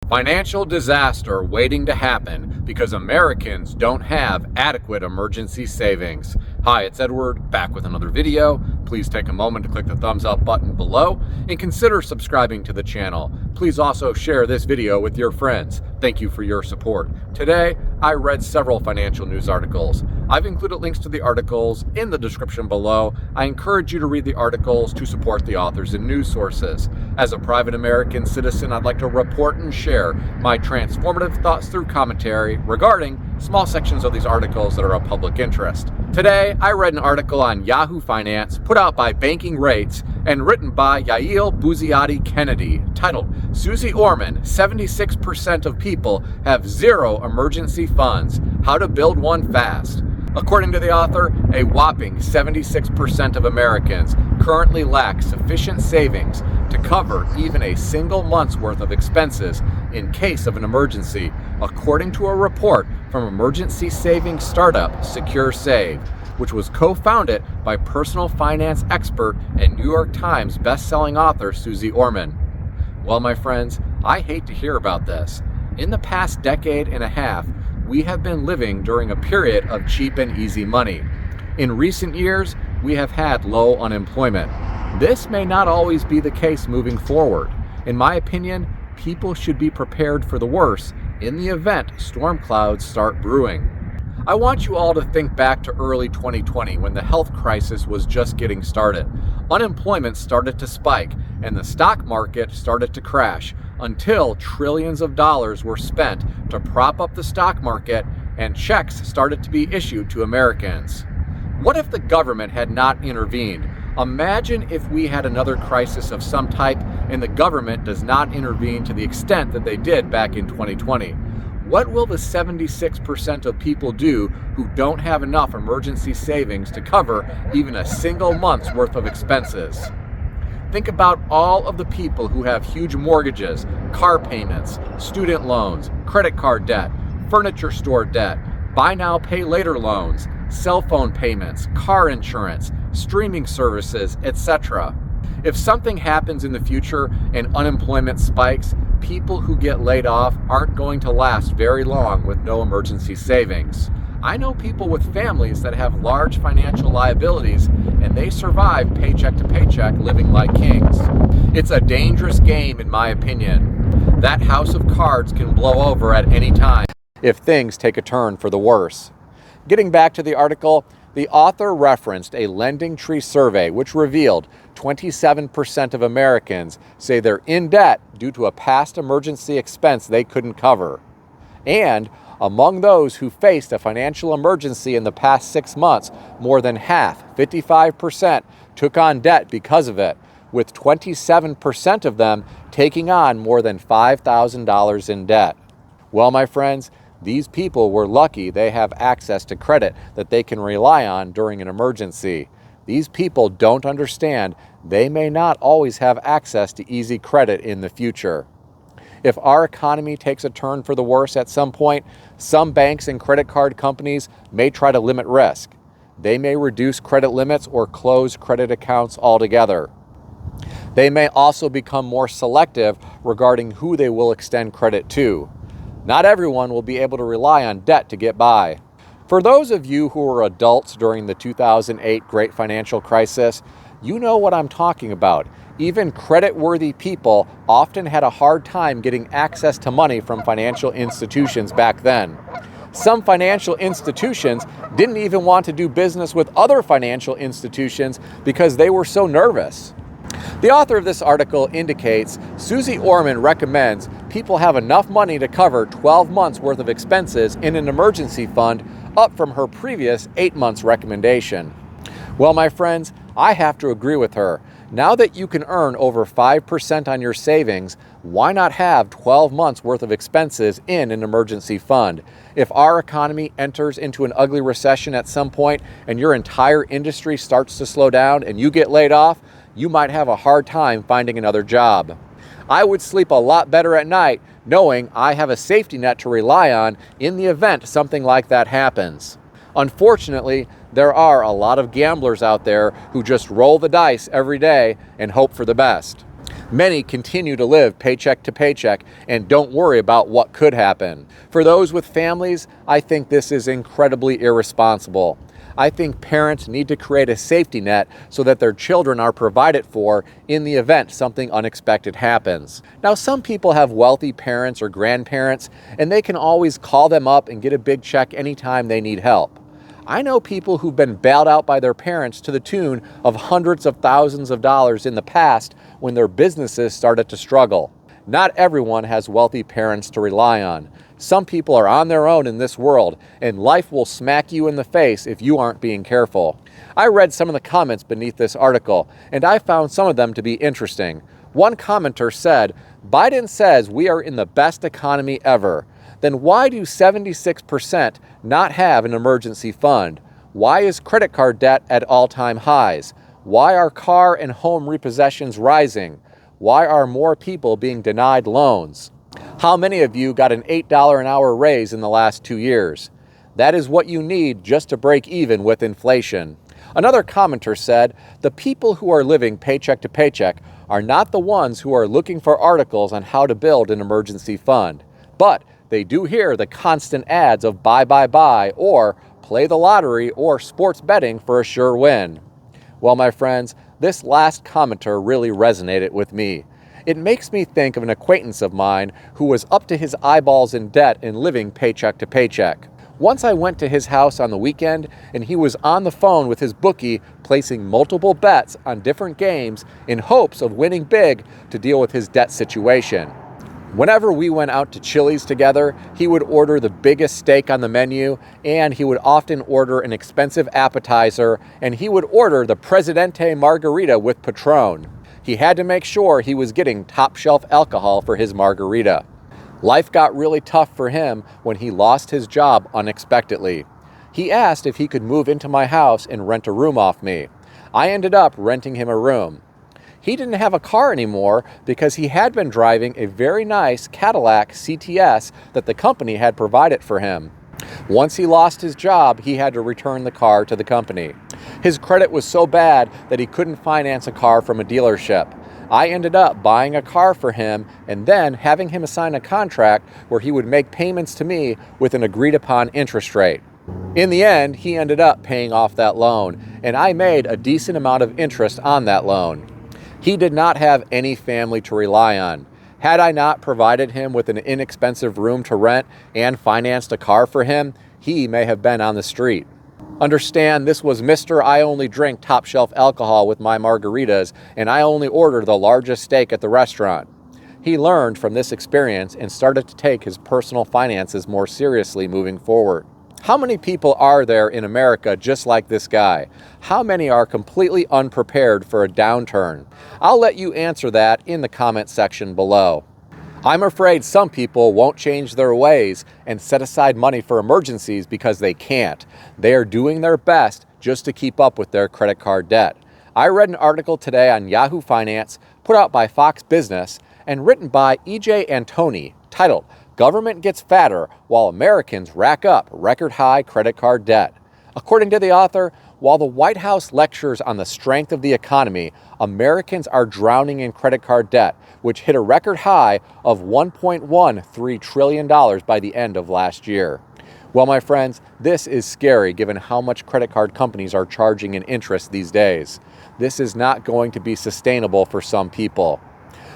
Financial disaster waiting to happen because Americans don't have adequate emergency savings. Hi, it's Edward, back with another video. Please take a moment to click the thumbs up button below and consider subscribing to the channel. Please also share this video with your friends. Thank you for your support. Today, I read several financial news articles. I've included links to the articles in the description below. I encourage you to read the articles to support the authors and news sources. As a private American citizen, I'd like to report and share my transformative thoughts through commentary regarding small sections of these articles that are of public interest. Today, I read an article on Yahoo Finance put out by Banking Rates and written by Yael Buziati Kennedy, titled Susie Orman, 76% of people have zero emergency funds, how to build one fast. According to the author, a whopping 76% of Americans currently lack sufficient savings to cover even a single month's worth of expenses in case of an emergency, according to a report from emergency savings startup SecureSave, which was co-founded by personal finance expert and New York Times best-selling author Susie Orman. Well, my friends, I hate to hear about this. In the past decade and a half, we have been living during a period of cheap and easy money. In recent years, we have had low unemployment. This may not always be the case moving forward. In my opinion, people should be prepared for the worst in the event storm clouds start brewing. I want you all to think back to early 2020 when the health crisis was just getting started. Unemployment started to spike and the stock market started to crash until trillions of dollars were spent to prop up the stock market and checks started to be issued to Americans. What if the government had not intervened? Imagine if we had another crisis of some type and the government does not intervene to the extent that they did back in 2020. What will the 76% of people do who don't have enough emergency savings to cover even a single month's worth of expenses? Think about all of the people who have huge mortgages, car payments, student loans, credit card debt, furniture store debt, buy now, pay later loans, cell phone payments, car insurance, streaming services, etc. If something happens in the future and unemployment spikes, people who get laid off aren't going to last very long with no emergency savings. I know people with families that have large financial liabilities and they survive paycheck to paycheck living like kings. It's a dangerous game in my opinion. That house of cards can blow over at any time if things take a turn for the worse. Getting back to the article, the author referenced a Lending Tree survey which revealed 27% of Americans say they're in debt due to a past emergency expense they couldn't cover. And among those who faced a financial emergency in the past 6 months, more than half, 55%, took on debt because of it, with 27% of them taking on more than $5,000 in debt. Well, my friends, these people were lucky they have access to credit that they can rely on during an emergency. These people don't understand they may not always have access to easy credit in the future. If our economy takes a turn for the worse at some point, some banks and credit card companies may try to limit risk. They may reduce credit limits or close credit accounts altogether. They may also become more selective regarding who they will extend credit to. Not everyone will be able to rely on debt to get by. For those of you who were adults during the 2008 Great Financial Crisis, you know what I'm talking about. Even credit-worthy people often had a hard time getting access to money from financial institutions back then. Some financial institutions didn't even want to do business with other financial institutions because they were so nervous. The author of this article indicates Susie Orman recommends people have enough money to cover 12 months worth of expenses in an emergency fund, up from her previous 8 months recommendation. Well, my friends, I have to agree with her. Now that you can earn over 5% on your savings, why not have 12 months worth of expenses in an emergency fund? If our economy enters into an ugly recession at some point and your entire industry starts to slow down and you get laid off, you might have a hard time finding another job. I would sleep a lot better at night knowing I have a safety net to rely on in the event something like that happens. Unfortunately, there are a lot of gamblers out there who just roll the dice every day and hope for the best. Many continue to live paycheck to paycheck and don't worry about what could happen. For those with families, I think this is incredibly irresponsible. I think parents need to create a safety net so that their children are provided for in the event something unexpected happens. Now, some people have wealthy parents or grandparents, and they can always call them up and get a big check anytime they need help. I know people who've been bailed out by their parents to the tune of hundreds of thousands of dollars in the past when their businesses started to struggle. Not everyone has wealthy parents to rely on. Some people are on their own in this world, and life will smack you in the face if you aren't being careful. I read some of the comments beneath this article, and I found some of them to be interesting. One commenter said, "Biden says we are in the best economy ever. Then why do 76% not have an emergency fund? Why is credit card debt at all-time highs? Why are car and home repossessions rising? Why are more people being denied loans? How many of you got an $8 an hour raise in the last 2 years? That is what you need just to break even with inflation." Another commenter said, "The people who are living paycheck to paycheck are not the ones who are looking for articles on how to build an emergency fund. But they do hear the constant ads of buy, or play the lottery or sports betting for a sure win." Well, my friends, this last commenter really resonated with me. It makes me think of an acquaintance of mine who was up to his eyeballs in debt and living paycheck to paycheck. Once I went to his house on the weekend, and he was on the phone with his bookie placing multiple bets on different games in hopes of winning big to deal with his debt situation. Whenever we went out to Chili's together, he would order the biggest steak on the menu, and he would often order an expensive appetizer, and he would order the Presidente Margarita with Patron. He had to make sure he was getting top-shelf alcohol for his margarita. Life got really tough for him when he lost his job unexpectedly. He asked if he could move into my house and rent a room off me. I ended up renting him a room. He didn't have a car anymore because he had been driving a very nice Cadillac CTS that the company had provided for him. Once he lost his job, he had to return the car to the company. His credit was so bad that he couldn't finance a car from a dealership. I ended up buying a car for him and then having him sign a contract where he would make payments to me with an agreed upon interest rate. In the end, he ended up paying off that loan, and I made a decent amount of interest on that loan. He did not have any family to rely on. Had I not provided him with an inexpensive room to rent and financed a car for him, he may have been on the street. Understand, this was Mr. I only drink top shelf alcohol with my margaritas, and I only order the largest steak at the restaurant. He learned from this experience and started to take his personal finances more seriously moving forward. How many people are there in America just like this guy? How many are completely unprepared for a downturn? I'll let you answer that in the comment section below. I'm afraid some people won't change their ways and set aside money for emergencies because they can't. They are doing their best just to keep up with their credit card debt. I read an article today on Yahoo Finance put out by Fox Business and written by E.J. Antoni titled, "Government Gets Fatter While Americans Rack Up Record High Credit Card Debt." According to the author, while the White House lectures on the strength of the economy, Americans are drowning in credit card debt, which hit a record high of $1.13 trillion by the end of last year. Well, my friends, this is scary given how much credit card companies are charging in interest these days. This is not going to be sustainable for some people.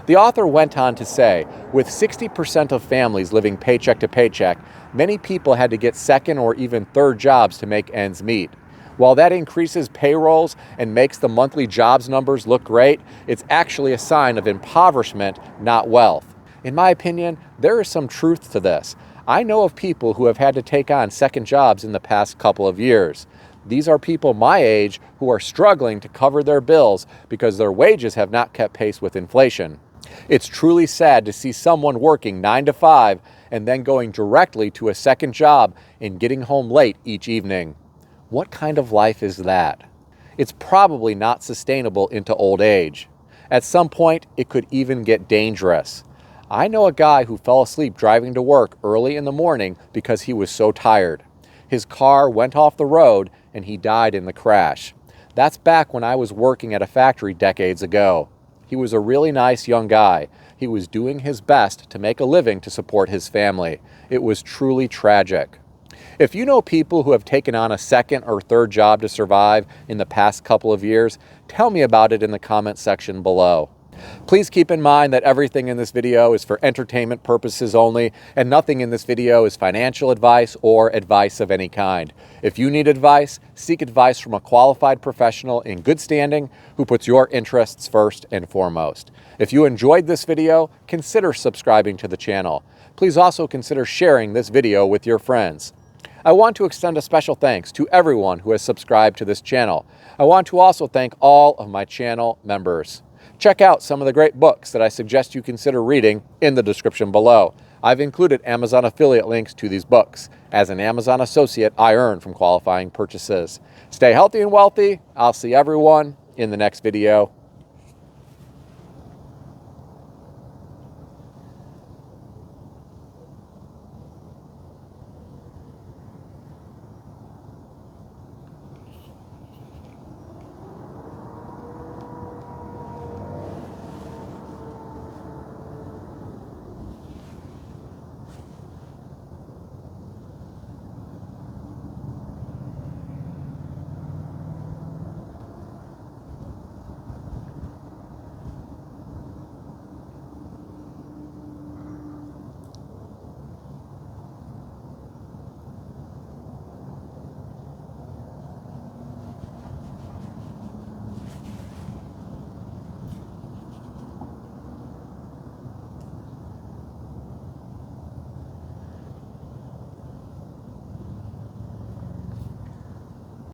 The author went on to say, with 60% of families living paycheck to paycheck, many people had to get second or even third jobs to make ends meet. While that increases payrolls and makes the monthly jobs numbers look great, it's actually a sign of impoverishment, not wealth. In my opinion, there is some truth to this. I know of people who have had to take on second jobs in the past couple of years. These are people my age who are struggling to cover their bills because their wages have not kept pace with inflation. It's truly sad to see someone working 9 to 5 and then going directly to a second job and getting home late each evening. What kind of life is that? It's probably not sustainable into old age. At some point, it could even get dangerous. I know a guy who fell asleep driving to work early in the morning because he was so tired. His car went off the road and he died in the crash. That's back when I was working at a factory decades ago. He was a really nice young guy. He was doing his best to make a living to support his family. It was truly tragic. If you know people who have taken on a second or third job to survive in the past couple of years, tell me about it in the comment section below. Please keep in mind that everything in this video is for entertainment purposes only, and nothing in this video is financial advice or advice of any kind. If you need advice, seek advice from a qualified professional in good standing who puts your interests first and foremost. If you enjoyed this video, consider subscribing to the channel. Please also consider sharing this video with your friends. I want to extend a special thanks to everyone who has subscribed to this channel. I want to also thank all of my channel members. Check out some of the great books that I suggest you consider reading in the description below. I've included Amazon affiliate links to these books. As an Amazon associate, I earn from qualifying purchases. Stay healthy and wealthy. I'll see everyone in the next video.